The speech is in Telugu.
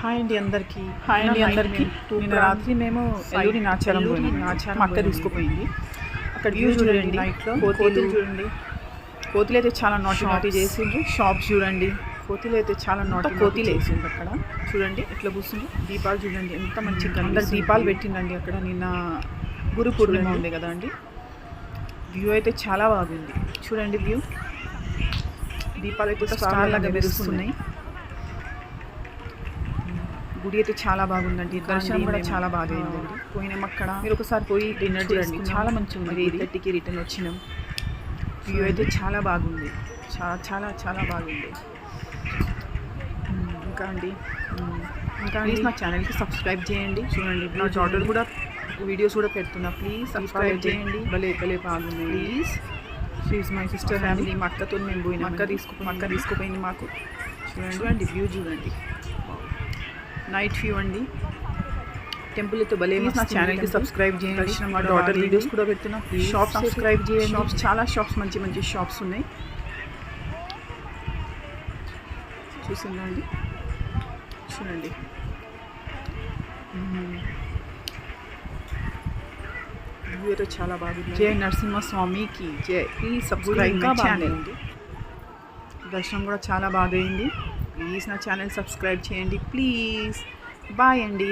హాయ్ అండి అందరికీ. నిన్న రాత్రి మేము ఎల్లూరి నాచారం పోయినాం. మా అక్క తీసుకుపోయింది. అక్కడ వ్యూ చూడండి, నైట్లో కోతులు చూడండి. కోతులు అయితే చాలా నాటి చేసిండ్రు. షాప్స్ చూడండి, కోతులు అయితే చాలా కోతులు వేసిండ్రు అక్కడ. చూడండి ఎట్లా కూర్చుంది. దీపాలు చూడండి ఎంత మంచిగా అందరు దీపాలు పెట్టిందండి అక్కడ. నిన్న గురు పూర్ణిమ ఉంది కదా అండి. వ్యూ అయితే చాలా బాగుంది. చూడండి వ్యూ, దీపాలు అయితే స్టార్ లాగా మెరుస్తున్నాయి. గుడి అయితే చాలా బాగుందండి. దర్శనం కూడా చాలా బాగా అయిందండి. పోయినాం అక్కడ. మీరు ఒకసారి పోయి డిన్నర్ చూడండి, చాలా మంచిగా ఉంది. 8:30కి రిటర్న్ వచ్చినాం. వ్యూ అయితే చాలా బాగుంది, చాలా చాలా చాలా బాగుంది. ఇంకా అండి ప్లీజ్ నా ఛానల్కి సబ్స్క్రైబ్ చేయండి. చూడండి నా డాటర్ కూడా వీడియోస్ కూడా పెడుతున్నా, ప్లీజ్ సబ్స్క్రైబ్ చేయండి. భలే బాగుంది. Please, she is my sister family. మా అక్కతో మేము పోయినా, అక్క తీసుకుపోయింది మాకు. చూడండి వ్యూ చూడండి, నైట్ వ్యూ అండి. టెంపుల్ అయితే భలే. నా ఛానల్కి సబ్స్క్రైబ్ చేయండి. మా డాటర్ వీడియోస్ కూడా పెడుతున్నా, షాప్స్ సబ్స్క్రైబ్ చేయండి. షాప్స్ చాలా షాప్స్ మంచి షాప్స్ ఉన్నాయి. చూసిందండి, చూడండి. వ్యూ అయితే చాలా బాగుంది. జై నరసింహస్వామికి జై. Please subscribe my channel. దర్శనం కూడా చాలా బాగా అయింది. ప్లీజ్ నా ఛానల్ సబ్స్క్రైబ్ చేయండి ప్లీజ్. బాయ్ అండి.